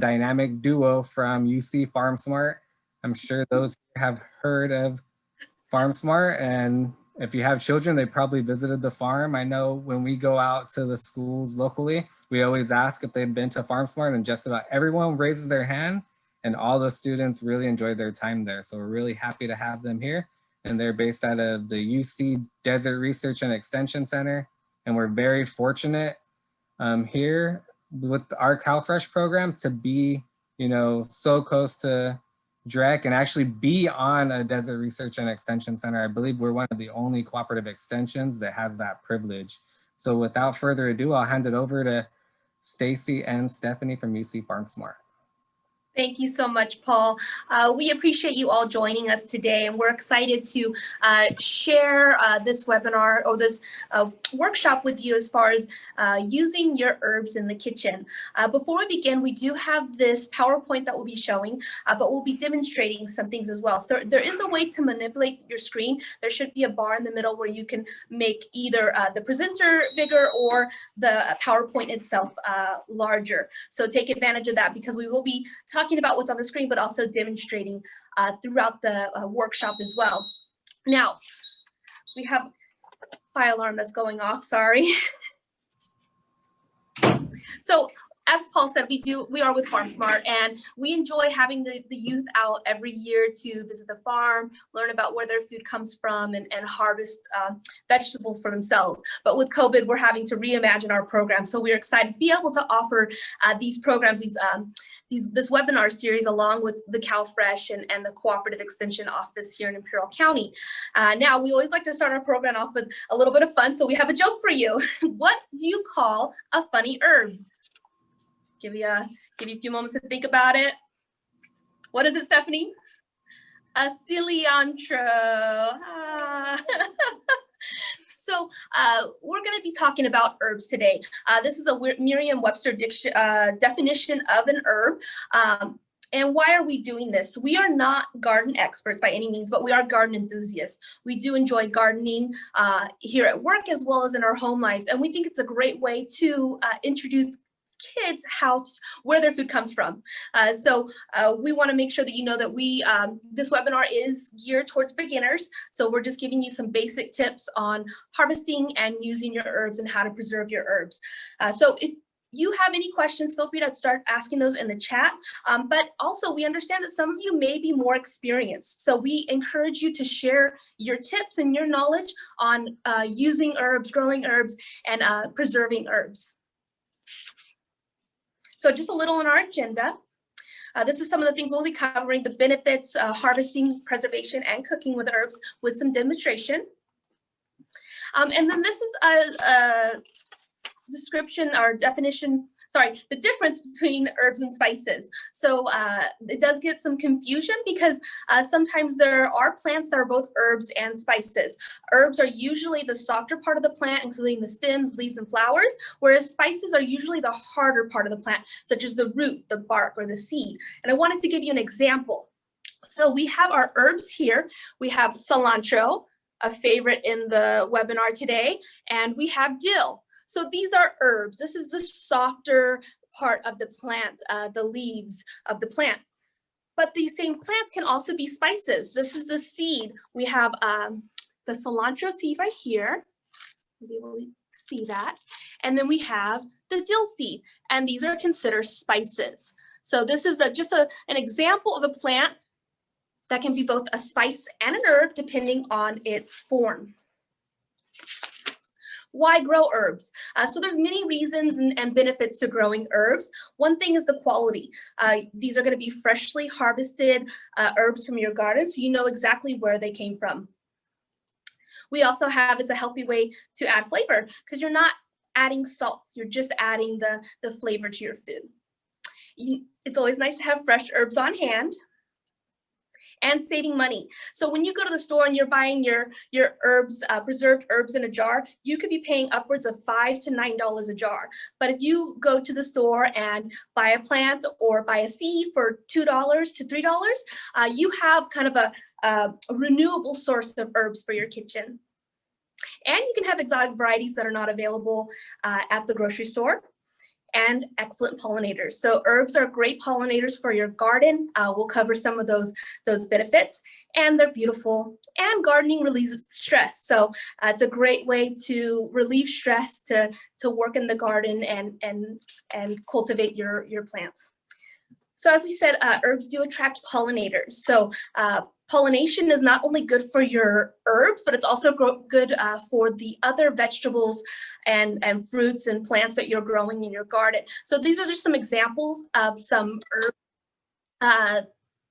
dynamic duo from UC FarmSmart. I'm sure those have heard of FarmSmart, and if you have children, they probably visited the farm. I know when we go out to the schools locally, we always ask if they've been to FarmSmart, and just about everyone raises their hand, and all the students really enjoyed their time there. So we're really happy to have them here. And they're based out of the UC Desert Research and Extension Center. And we're very fortunate here with our CalFresh program to be, so close to DREC and actually be on a Desert Research and Extension Center. I believe we're one of the only cooperative extensions that has that privilege. So without further ado, I'll hand it over to Stacey and Stephanie from UC FarmSmart. Thank you so much, Paul. We appreciate you all joining us today, and we're excited to share this webinar or this workshop with you as far as using your herbs in the kitchen. Before we begin, we do have this PowerPoint that we'll be showing, but we'll be demonstrating some things as well. So there is a way to manipulate your screen. There should be a bar in the middle where you can make either the presenter bigger or the PowerPoint itself larger. So take advantage of that, because we will be talking about what's on the screen, but also demonstrating throughout the workshop as well. Now, we have a fire alarm that's going off, sorry. So as Paul said, we are with FarmSmart, and we enjoy having the youth out every year to visit the farm, learn about where their food comes from, and harvest vegetables for themselves. But with COVID, we're having to reimagine our program. So we're excited to be able to offer these programs, this webinar series, along with the CalFresh and the Cooperative Extension Office here in Imperial County. Now, we always like to start our program off with a little bit of fun, so we have a joke for you. What do you call a funny herb? Give you a few moments to think about it. What is it, Stephanie? A cilantro. Ah. So we're going to be talking about herbs today. This is a Merriam-Webster definition of an herb. And why are we doing this? We are not garden experts by any means, but we are garden enthusiasts. We do enjoy gardening here at work as well as in our home lives. And we think it's a great way to introduce kids where their food comes from. So we want to make sure that you know that this webinar is geared towards beginners. So we're just giving you some basic tips on harvesting and using your herbs and how to preserve your herbs. So if you have any questions, feel free to start asking those in the chat. But also, we understand that some of you may be more experienced. So we encourage you to share your tips and your knowledge on using herbs, growing herbs, and preserving herbs. So just a little on our agenda. This is some of the things we'll be covering: the benefits, harvesting, preservation, and cooking with herbs, with some demonstration. And then this is a description or definition, the difference between herbs and spices. So it does get some confusion, because sometimes there are plants that are both herbs and spices. Herbs are usually the softer part of the plant, including the stems, leaves, and flowers, whereas spices are usually the harder part of the plant, such as the root, the bark, or the seed. And I wanted to give you an example. So we have our herbs here. We have cilantro, a favorite in the webinar today, and we have dill. So these are herbs. This is the softer part of the plant, the leaves of the plant. But these same plants can also be spices. This is the seed. We have the cilantro seed right here. You'll be able to see that. And then we have the dill seed, and these are considered spices. So this is just an example of a plant that can be both a spice and an herb, depending on its form. Why grow herbs? So there's many reasons and benefits to growing herbs. One thing is the quality. These are going to be freshly harvested herbs from your garden, so you know exactly where they came from. We also have, it's a healthy way to add flavor, because you're not adding salt, you're just adding the flavor to your food. It's always nice to have fresh herbs on hand. And saving money. So when you go to the store and you're buying your herbs, preserved herbs in a jar, you could be paying upwards of $5 to $9 a jar. But if you go to the store and buy a plant or buy a seed for $2 to $3, you have kind of a renewable source of herbs for your kitchen. And you can have exotic varieties that are not available at the grocery store. and excellent pollinators. So herbs are great pollinators for your garden. We'll cover some of those benefits, and they're beautiful. And gardening relieves stress. So it's a great way to relieve stress, to work in the garden and cultivate your plants. So as we said, herbs do attract pollinators. So pollination is not only good for your herbs, but it's also good for the other vegetables and fruits and plants that you're growing in your garden. So these are just some examples of some herbs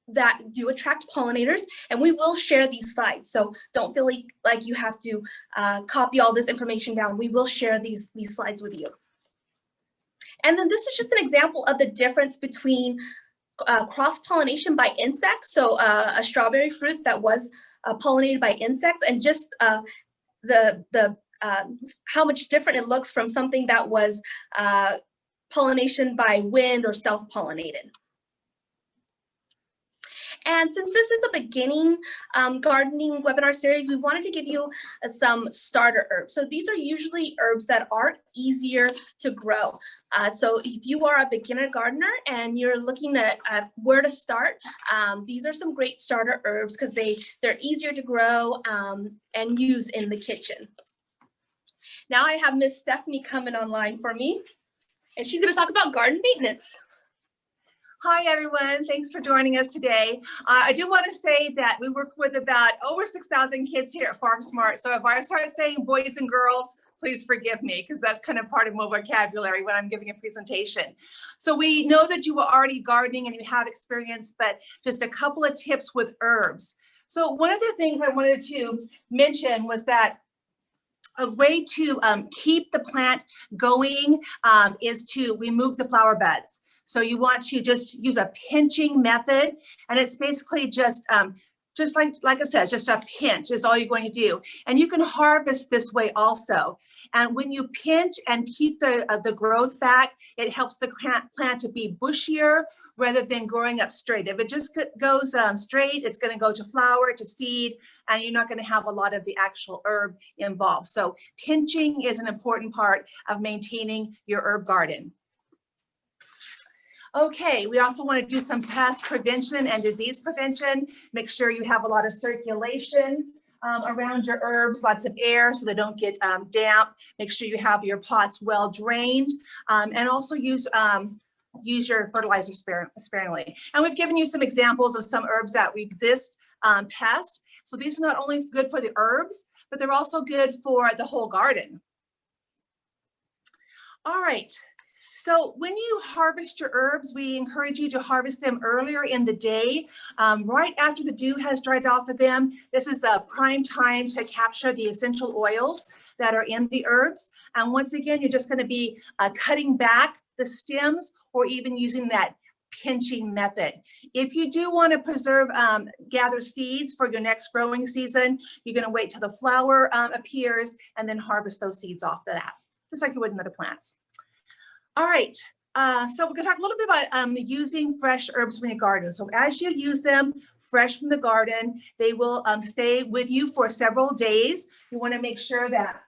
that do attract pollinators, and we will share these slides. So don't feel like you have to copy all this information down. We will share these slides with you. And then this is just an example of the difference between cross-pollination by insects, so a strawberry fruit that was pollinated by insects, and just how much different it looks from something that was pollination by wind or self-pollinated. And since this is a beginning gardening webinar series, we wanted to give you some starter herbs. So these are usually herbs that are easier to grow. So if you are a beginner gardener and you're looking at where to start, these are some great starter herbs because they're easier to grow and use in the kitchen. Now I have Miss Stephanie coming online for me, and she's going to talk about garden maintenance. Hi, everyone. Thanks for joining us today. I do want to say that we work with about over 6,000 kids here at Farm Smart. So if I start saying boys and girls, please forgive me, because that's kind of part of my vocabulary when I'm giving a presentation. So we know that you are already gardening and you have experience, but just a couple of tips with herbs. So one of the things I wanted to mention was that a way to keep the plant going is to remove the flower buds. So you want to just use a pinching method, and it's basically just like I said, just a pinch is all you're going to do. And you can harvest this way also. And when you pinch and keep the growth back, it helps the plant to be bushier rather than growing up straight. If it just goes straight, it's going to go to flower, to seed, and you're not going to have a lot of the actual herb involved. So pinching is an important part of maintaining your herb garden. Okay, we also want to do some pest prevention and disease prevention. Make sure you have a lot of circulation around your herbs, lots of air so they don't get damp. Make sure you have your pots well drained, and also use your fertilizer sparingly. And we've given you some examples of some herbs that resist pests. So these are not only good for the herbs, but they're also good for the whole garden. All right. So when you harvest your herbs, we encourage you to harvest them earlier in the day, right after the dew has dried off of them. This is a prime time to capture the essential oils that are in the herbs. And once again, you're just going to be cutting back the stems or even using that pinching method. If you do want to preserve, gather seeds for your next growing season, you're going to wait till the flower appears and then harvest those seeds off of that, just like you would in other plants. All right, so we're going to talk a little bit about using fresh herbs from your garden. So as you use them fresh from the garden, they will stay with you for several days. You want to make sure that,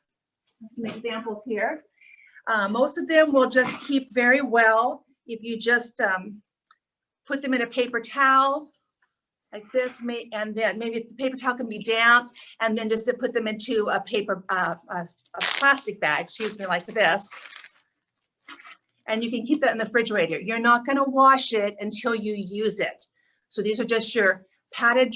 some examples here, most of them will just keep very well if you just put them in a paper towel like this, and then maybe the paper towel can be damp, and then just to put them into a plastic bag, excuse me, like this. And you can keep that in the refrigerator. You're not going to wash it until you use it. So these are just your padded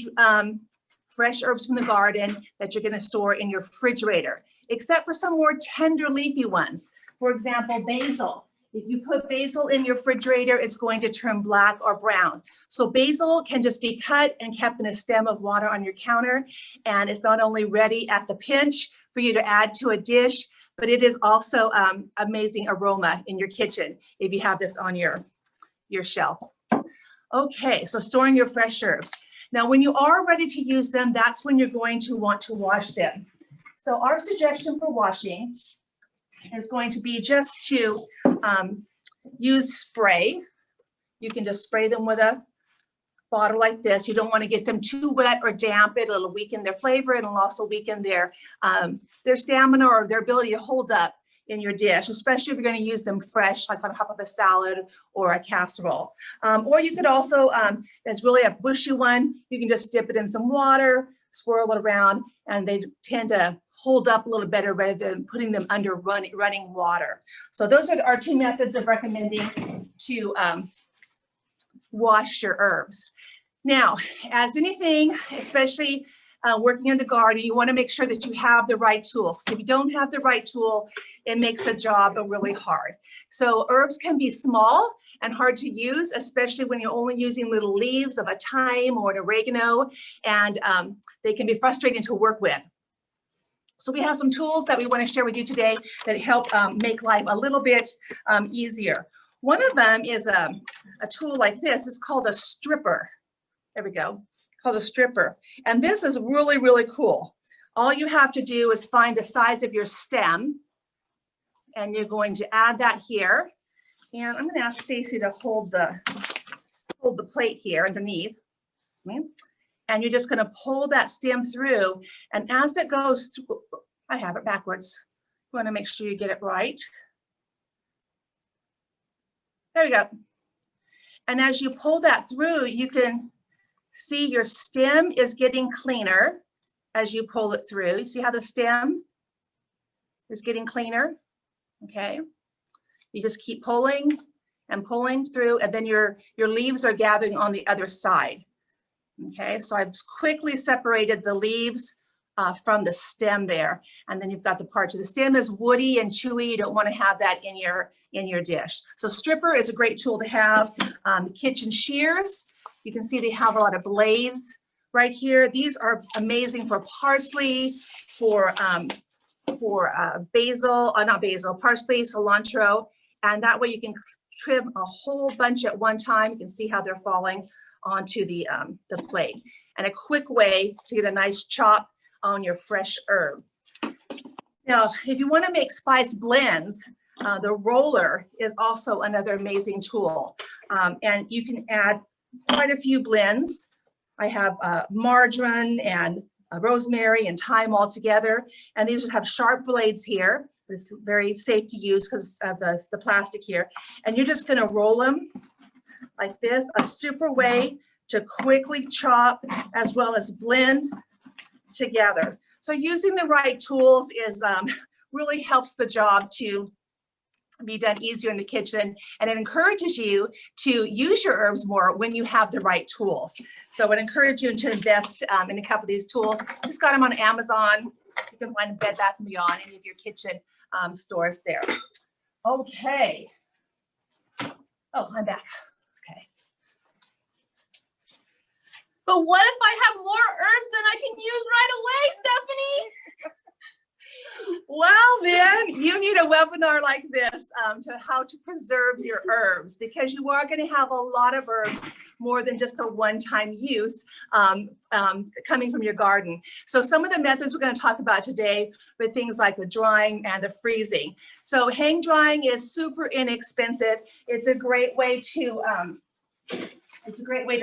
fresh herbs from the garden that you're going to store in your refrigerator, except for some more tender leafy ones. For example, basil. If you put basil in your refrigerator, it's going to turn black or brown. So basil can just be cut and kept in a stem of water on your counter. And it's not only ready at the pinch for you to add to a dish, but it is also amazing aroma in your kitchen if you have this on your shelf. Okay, so storing your fresh herbs. Now, when you are ready to use them, that's when you're going to want to wash them. So our suggestion for washing is going to be just to use spray. You can just spray them with a bottle like this. You don't want to get them too wet or damp. It'll weaken their flavor. It'll also weaken their stamina or their ability to hold up in your dish, especially if you're going to use them fresh, like on top of a salad or a casserole. Or you could also, it's really a bushy one, you can just dip it in some water, swirl it around, and they tend to hold up a little better rather than putting them under running water. So those are our two methods of recommending to wash your herbs. Now, as anything, especially working in the garden, you want to make sure that you have the right tools. If you don't have the right tool, it makes the job really hard. So herbs can be small and hard to use, especially when you're only using little leaves of a thyme or an oregano, and they can be frustrating to work with. So we have some tools that we want to share with you today that help make life a little bit easier. One of them is a tool like this. It's called a stripper. There we go. Called a stripper. And this is really, really cool. All you have to do is find the size of your stem, and you're going to add that here. And I'm going to ask Stacy to hold the plate here underneath. And you're just going to pull that stem through. And as it goes through, I have it backwards. You want to make sure you get it right. There we go. And as you pull that through, you can see your stem is getting cleaner as you pull it through. You see how the stem is getting cleaner? Okay. You just keep pulling and pulling through, and then your leaves are gathering on the other side. Okay, so I've quickly separated the leaves from the stem there, and then you've got the parts. The stem is woody and chewy. You don't want to have that in your dish. So stripper is a great tool to have. Kitchen shears, you can see they have a lot of blades right here. These are amazing for parsley, for basil, not basil, parsley, cilantro, and that way you can trim a whole bunch at one time. You can see how they're falling onto the plate. And a quick way to get a nice chop on your fresh herb. Now, if you want to make spice blends, the roller is also another amazing tool. And you can add quite a few blends. I have marjoram and rosemary and thyme all together. And these have sharp blades here. It's very safe to use because of the plastic here. And you're just going to roll them like this, a super way to quickly chop as well as blend together. So using the right tools is really helps the job to be done easier in the kitchen, and it encourages you to use your herbs more when you have the right tools. So I would encourage you to invest in a couple of these tools. Just got them on Amazon. You can find them Bed Bath & Beyond, any of your kitchen stores there. Okay. Oh, I'm back. Okay. But what if I have more herbs than I can use right away, Stephanie? Well, then you need a webinar like this to how to preserve your herbs, because you are going to have a lot of herbs, more than just a one-time use coming from your garden. So some of the methods we're going to talk about today with things like the drying and the freezing. So hang drying is super inexpensive. It's a great way to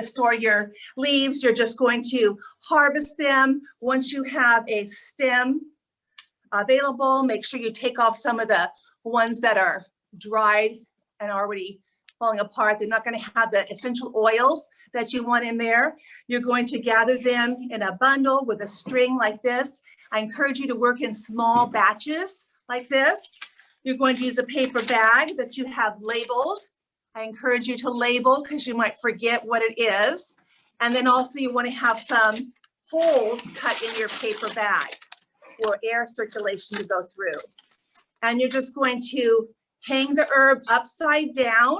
store your leaves. You're just going to harvest them once you have a stem available. Make sure you take off some of the ones that are dried and already falling apart. They're not going to have the essential oils that you want in there. You're going to gather them in a bundle with a string like this. I encourage you to work in small batches like this. You're going to use a paper bag that you have labeled. I encourage you to label because you might forget what it is. And then also you want to have some holes cut in your paper bag for air circulation to go through. And you're just going to hang the herb upside down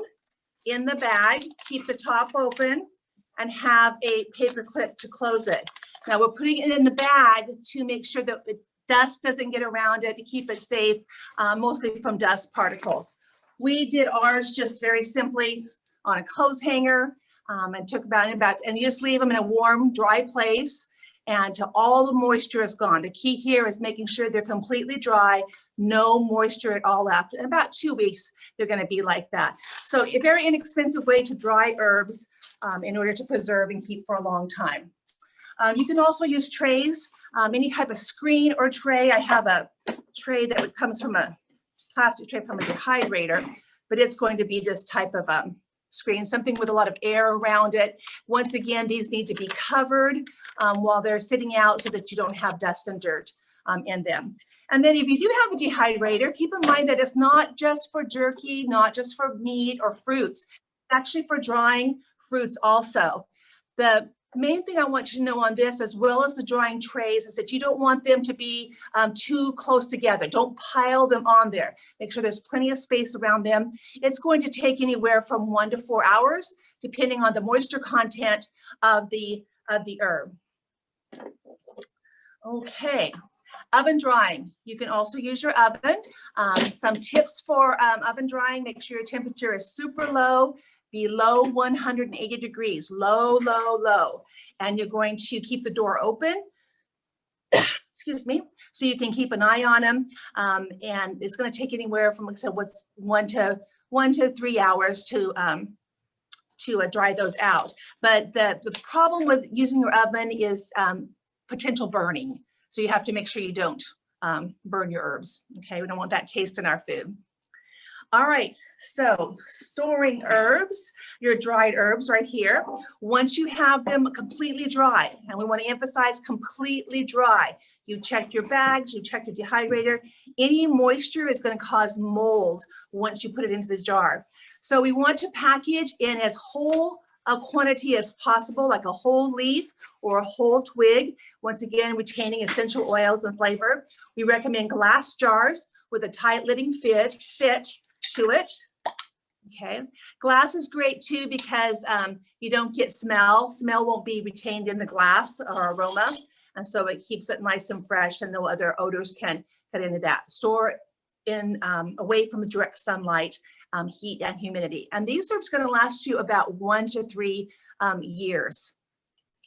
in the bag, keep the top open, and have a paper clip to close it. Now we're putting it in the bag to make sure that the dust doesn't get around it, to keep it safe, mostly from dust particles. We did ours just very simply on a clothes hanger, and took and you just leave them in a warm, dry place, and until all the moisture is gone. The key here is making sure they're completely dry, no moisture at all left. In about 2 weeks, they're going to be like that. So a very inexpensive way to dry herbs in order to preserve and keep for a long time. You can also use trays, any type of screen or tray. I have a tray that comes from a plastic tray from a dehydrator, but it's going to be this type of screen, something with a lot of air around it. Once again, these need to be covered while they're sitting out so that you don't have dust and dirt in them. And then if you do have a dehydrator, keep in mind that it's not just for jerky, not just for meat or fruits, it's actually for drying fruits also. The main thing I want you to know on this, as well as the drying trays, is that you don't want them to be too close together. Don't pile them on there. Make sure there's plenty of space around them. It's going to take anywhere from 1 to 4 hours, depending on the moisture content of the herb. Okay. Oven drying. You can also use your oven. Some tips for oven drying: make sure your temperature is super low, below 180 degrees, low, low, low. And you're going to keep the door open, excuse me, so you can keep an eye on them. And it's going to take anywhere from, like I said, what's 1 to 3 hours to dry those out. But the problem with using your oven is potential burning. So you have to make sure you don't burn your herbs. Okay, we don't want that taste in our food. All right, so storing herbs, your dried herbs right here. Once you have them completely dry, and we want to emphasize completely dry, you checked your bags, you checked your dehydrator. Any moisture is going to cause mold once you put it into the jar. So we want to package in as whole a quantity as possible, like a whole leaf or a whole twig. Once again, retaining essential oils and flavor. We recommend glass jars with a tight lidding fit to it. Okay, glass is great too because you don't get smell. Smell won't be retained in the glass or aroma, and so it keeps it nice and fresh, and no other odors can get into that. Store in away from the direct sunlight, heat and humidity. And these herbs are going to last you about 1 to 3 years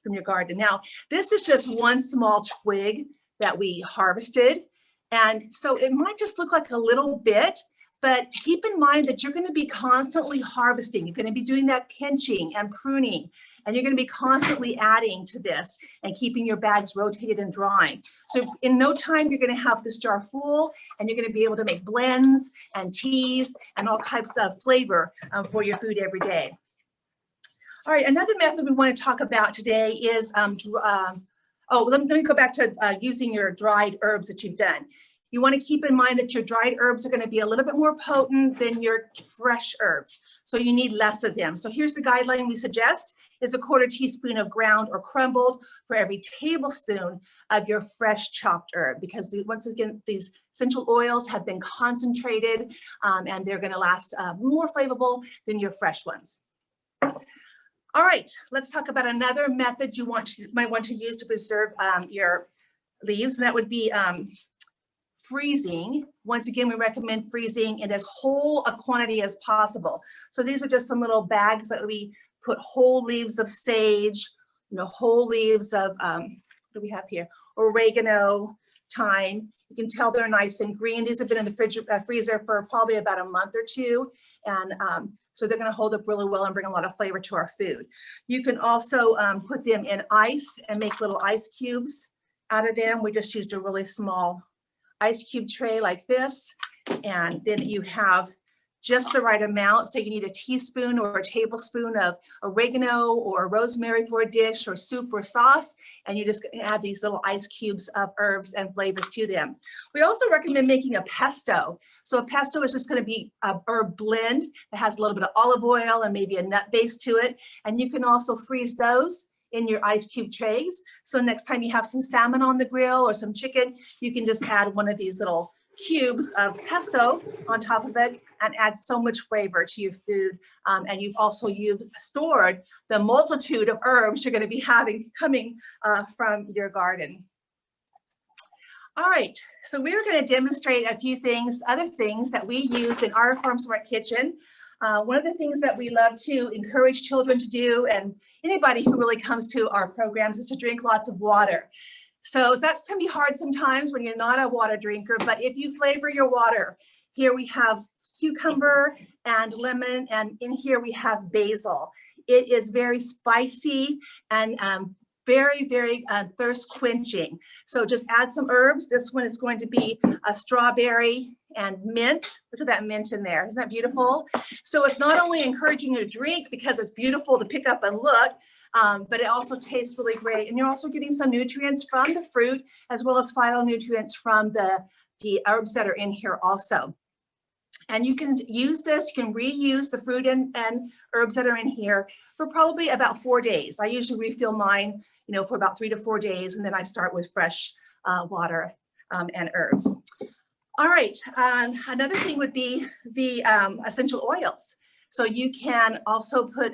from your garden. Now, this is just one small twig that we harvested, and so it might just look like a little bit. But keep in mind that you're going to be constantly harvesting. You're going to be doing that pinching and pruning, and you're going to be constantly adding to this and keeping your bags rotated and drying. So in no time, you're going to have this jar full, and you're going to be able to make blends and teas and all types of flavor for your food every day. All right, another method we want to talk about today is, let me go back to using your dried herbs that you've done. You want to keep in mind that your dried herbs are going to be a little bit more potent than your fresh herbs. So you need less of them. So here's the guideline we suggest is 1/4 teaspoon of ground or crumbled for every tablespoon of your fresh chopped herb, because once again, these essential oils have been concentrated and they're going to last more flavorful than your fresh ones. All right, let's talk about another method you might want to use to preserve your leaves, and that would be freezing. Once again, we recommend freezing in as whole a quantity as possible. So these are just some little bags that we put whole leaves of sage, whole leaves of, what do we have here? Oregano, thyme. You can tell they're nice and green. These have been in the freezer for probably about a month or two. And so they're going to hold up really well and bring a lot of flavor to our food. You can also put them in ice and make little ice cubes out of them. We just used a really small ice cube tray like this, and then you have just the right amount. So you need a teaspoon or a tablespoon of oregano or rosemary for a dish or soup or sauce, and you just add these little ice cubes of herbs and flavors to them. We also recommend making a pesto. So a pesto is just going to be a herb blend that has a little bit of olive oil and maybe a nut base to it, and you can also freeze those in your ice cube trays. So next time you have some salmon on the grill or some chicken, you can just add one of these little cubes of pesto on top of it and add so much flavor to your food. And you've stored the multitude of herbs you're going to be having coming from your garden. All right, so we're going to demonstrate a few other things that we use in our Farm Smart kitchen. One of the things that we love to encourage children to do, and anybody who really comes to our programs, is to drink lots of water. So that can be hard sometimes when you're not a water drinker, but if you flavor your water, here we have cucumber and lemon, and in here we have basil. It is very spicy and very, very thirst quenching. So just add some herbs. This one is going to be a strawberry and mint. Look at that mint in there. Isn't that beautiful? So it's not only encouraging you to drink because it's beautiful to pick up and look, but it also tastes really great. And you're also getting some nutrients from the fruit as well as phytonutrients from the herbs that are in here also. And you can use this, you can reuse the fruit and herbs that are in here for probably about 4 days. I usually refill mine, for about 3 to 4 days, and then I start with fresh water and herbs. All right, another thing would be the essential oils. So you can also put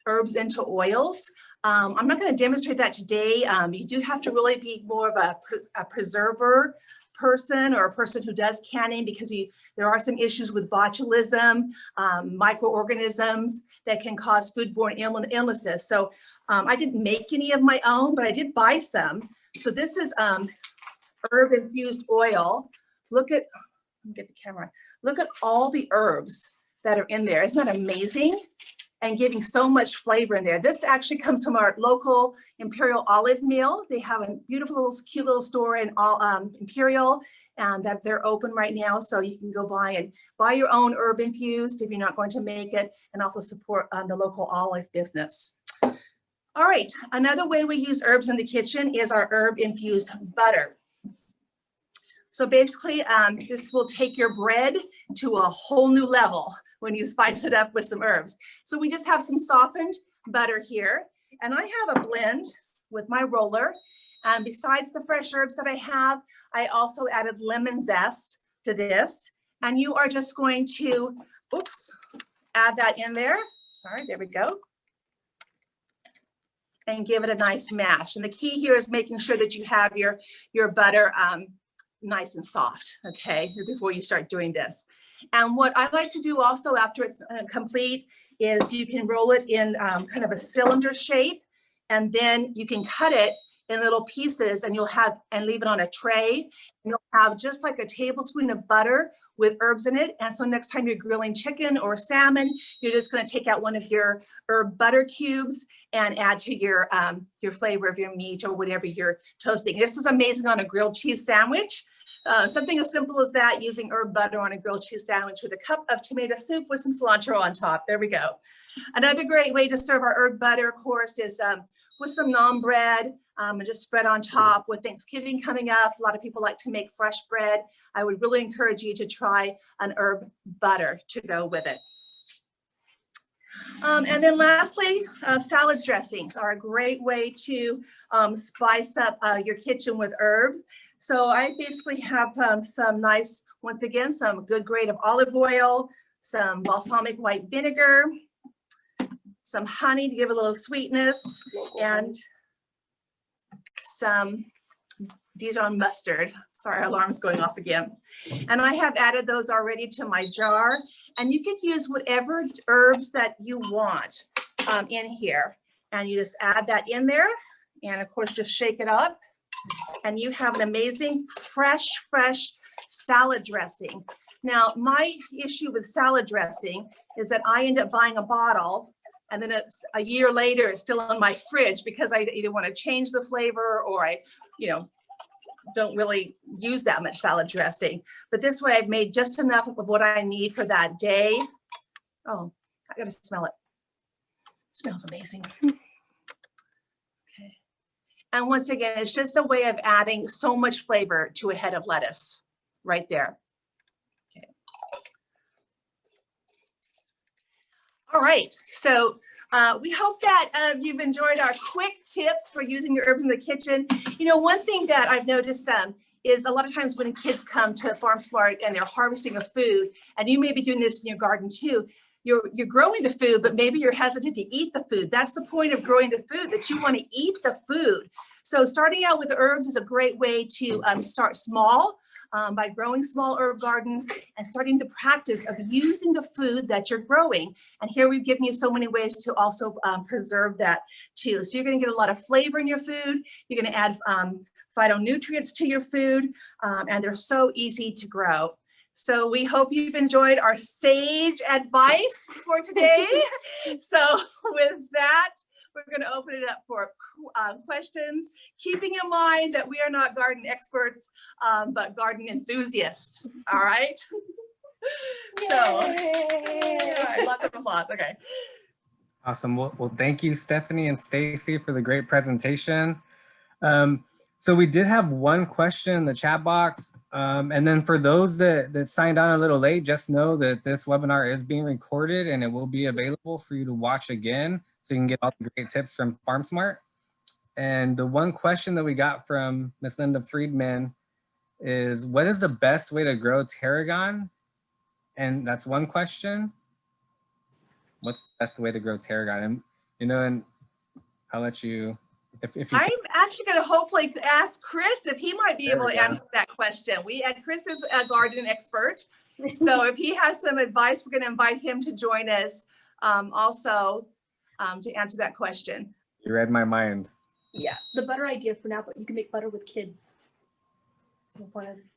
herbs into oils. I'm not going to demonstrate that today. You do have to really be more of a preserver person or a person who does canning, because there are some issues with botulism, microorganisms that can cause foodborne illnesses. So I didn't make any of my own, but I did buy some. So this is herb infused oil. Let me get the camera. Look at all the herbs that are in there. Isn't that amazing? And giving so much flavor in there. This actually comes from our local Imperial olive mill. They have a beautiful little cute little store in Imperial, and that they're open right now. So you can go buy your own herb infused if you're not going to make it, and also support the local olive business. All right, another way we use herbs in the kitchen is our herb infused butter. So basically, this will take your bread to a whole new level when you spice it up with some herbs. So we just have some softened butter here, and I have a blend with my roller. And besides the fresh herbs that I have, I also added lemon zest to this. And you are just going to, add that in there. Sorry, there we go. And give it a nice mash. And the key here is making sure that you have your butter nice and soft, okay, before you start doing this. And what I like to do also after it's complete is you can roll it in kind of a cylinder shape, and then you can cut it in little pieces, and leave it on a tray. And you'll have just like a tablespoon of butter with herbs in it. And so next time you're grilling chicken or salmon, you're just going to take out one of your herb butter cubes and add to your flavor of your meat or whatever you're toasting. This is amazing on a grilled cheese sandwich. Something as simple as that, using herb butter on a grilled cheese sandwich with a cup of tomato soup with some cilantro on top. There we go. Another great way to serve our herb butter, of course, is with some naan bread, and just spread on top. With Thanksgiving coming up, a lot of people like to make fresh bread. I would really encourage you to try an herb butter to go with it. And then lastly, salad dressings are a great way to spice up your kitchen with herb. So I basically have some nice, once again, some good grade of olive oil, some balsamic white vinegar, some honey to give a little sweetness, and some Dijon mustard. Sorry, our alarm's going off again. And I have added those already to my jar. And you can use whatever herbs that you want in here. And you just add that in there. And of course, just shake it up. And you have an amazing fresh salad dressing. Now, my issue with salad dressing is that I end up buying a bottle, and then it's a year later, it's still in my fridge because I either want to change the flavor or I, don't really use that much salad dressing. But this way I've made just enough of what I need for that day. Oh, I gotta smell it. It smells amazing. Okay. And once again, it's just a way of adding so much flavor to a head of lettuce right there. Okay. All right, so we hope that you've enjoyed our quick tips for using your herbs in the kitchen. One thing that I've noticed is a lot of times when kids come to Farm Smart and they're harvesting a food, and you may be doing this in your garden too, you're growing the food, but maybe you're hesitant to eat the food. That's the point of growing the food, that you want to eat the food. So starting out with the herbs is a great way to start small. By growing small herb gardens and starting the practice of using the food that you're growing. And here we've given you so many ways to also preserve that too. So you're going to get a lot of flavor in your food. You're going to add phytonutrients to your food, and they're so easy to grow. So we hope you've enjoyed our sage advice for today. So with that, we're going to open it up for questions, keeping in mind that we are not garden experts, but garden enthusiasts. All right. So, all right, lots of applause. Okay. Awesome. Well, thank you, Stephanie and Stacy, for the great presentation. So we did have one question in the chat box. And then for those that signed on a little late, just know that this webinar is being recorded and it will be available for you to watch again, so you can get all the great tips from FarmSmart. And the one question that we got from Ms. Linda Friedman is, what is the best way to grow tarragon? And that's one question. What's the best way to grow tarragon? And I'll let you, if you I'm actually going to hopefully ask Chris if he might be able to answer that question. Chris is a garden expert. So if he has some advice, we're going to invite him to join us also to answer that question. You read my mind. Yeah, the butter idea for now, but you can make butter with kids.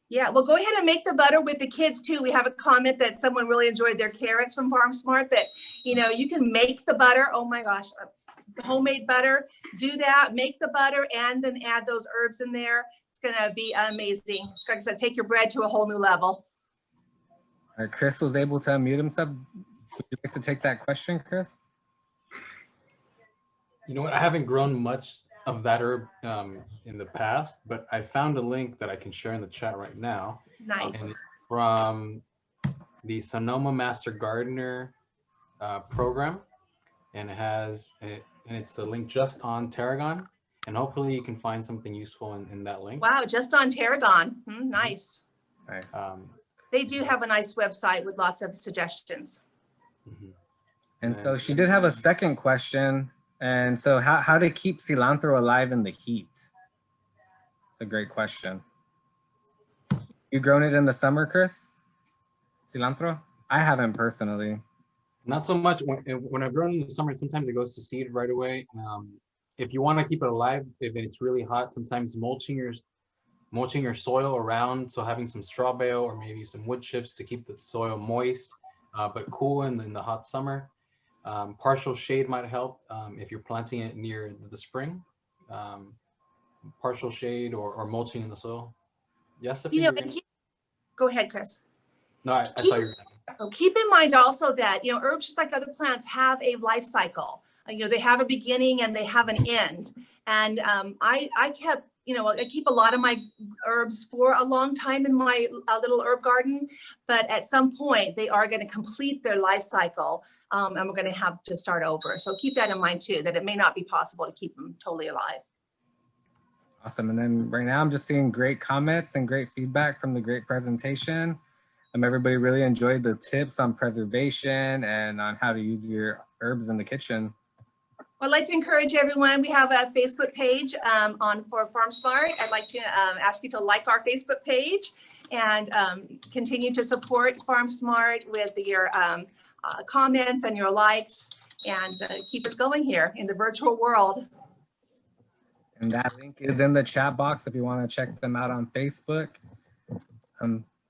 Yeah, well, go ahead and make the butter with the kids too. We have a comment that someone really enjoyed their carrots from FarmSmart, but you can make the butter. Oh my gosh, homemade butter. Do that, make the butter, and then add those herbs in there. It's gonna be amazing. It's gonna take your bread to a whole new level. All right, Chris was able to unmute himself. Would you like to take that question, Chris? You know what? I haven't grown much of that herb in the past, but I found a link that I can share in the chat right now. Nice. And it's from the Sonoma Master Gardener program, and it's a link just on tarragon, and hopefully you can find something useful in that link. Wow, just on tarragon. Nice. Nice. They do have a nice website with lots of suggestions. And so she did have a second question. And so how to keep cilantro alive in the heat? It's a great question. You grown it in the summer, Chris? Cilantro? I haven't personally. Not so much. When I've grown in the summer, sometimes it goes to seed right away. If you want to keep it alive, if it's really hot, sometimes mulching your soil around, so having some straw bale or maybe some wood chips to keep the soil moist, but cool in the hot summer. Partial shade might help if you're planting it near the spring. Partial shade or mulching in the soil. Yes, go ahead, Chris. No, I saw your. Keep in mind also that herbs, just like other plants, have a life cycle. They have a beginning and they have an end. And I keep a lot of my herbs for a long time in my little herb garden, but at some point they are going to complete their life cycle, and we're going to have to start over. So keep that in mind too, that it may not be possible to keep them totally alive. Awesome. And then right now I'm just seeing great comments and great feedback from the great presentation. Everybody really enjoyed the tips on preservation and on how to use your herbs in the kitchen. I'd like to encourage everyone. We have a Facebook page for FarmSmart. I'd like to ask you to like our Facebook page and continue to support FarmSmart with your comments and your likes, and keep us going here in the virtual world. And that link is in the chat box if you want to check them out on Facebook.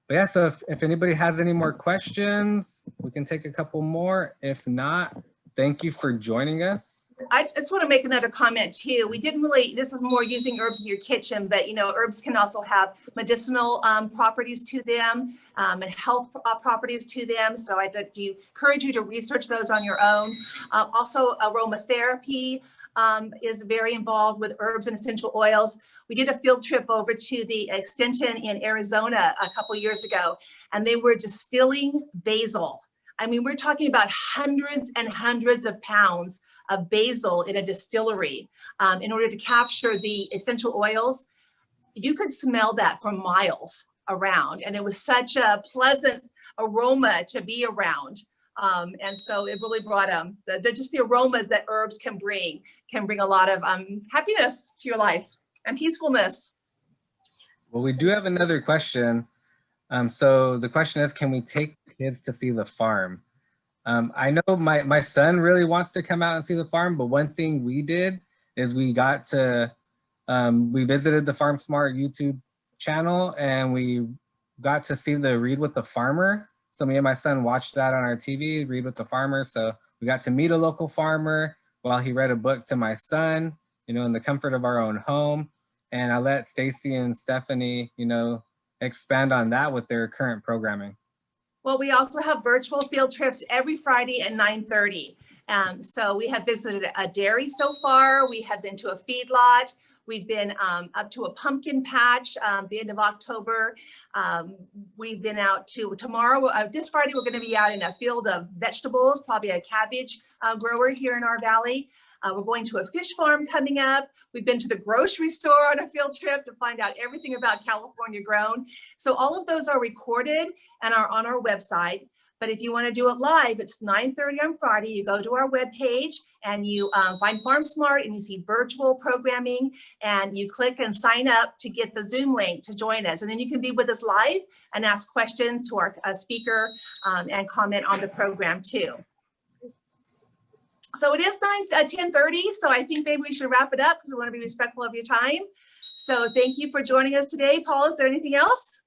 But yeah, so if anybody has any more questions, we can take a couple more. If not, thank you for joining us. I just want to make another comment too. We didn't really, this is more using herbs in your kitchen, but herbs can also have medicinal properties to them and health properties to them. So I'd like to encourage you to research those on your own. Also, aromatherapy is very involved with herbs and essential oils. We did a field trip over to the extension in Arizona a couple years ago, and they were distilling basil. I mean, we're talking about hundreds and hundreds of pounds of basil in a distillery in order to capture the essential oils. You could smell that for miles around, and it was such a pleasant aroma to be around. And so it really brought just the aromas that herbs can bring a lot of happiness to your life and peacefulness. Well, we do have another question. So the question is, can we take kids to see the farm? I know my son really wants to come out and see the farm, but one thing we did is we got to, we visited the FarmSmart YouTube channel and we got to see the Read with the Farmer. So me and my son watched that on our TV, Read with the Farmer. So we got to meet a local farmer, while he read a book to my son, in the comfort of our own home. And I let Stacey and Stephanie, expand on that with their current programming. Well, we also have virtual field trips every Friday at 9:30. So we have visited a dairy so far. We have been to a feedlot. We've been up to a pumpkin patch the end of October. We've been out to tomorrow. This Friday, we're going to be out in a field of vegetables, probably a cabbage grower here in our valley. We're going to a fish farm coming up. We've been to the grocery store on a field trip to find out everything about California grown. So all of those are recorded and are on our website. But if you want to do it live, it's 9:30 on Friday. You go to our webpage and you find FarmSmart and you see virtual programming and you click and sign up to get the Zoom link to join us. And then you can be with us live and ask questions to our speaker and comment on the program too. So it is 10:30, so I think maybe we should wrap it up because we want to be respectful of your time. So thank you for joining us today. Paul, is there anything else?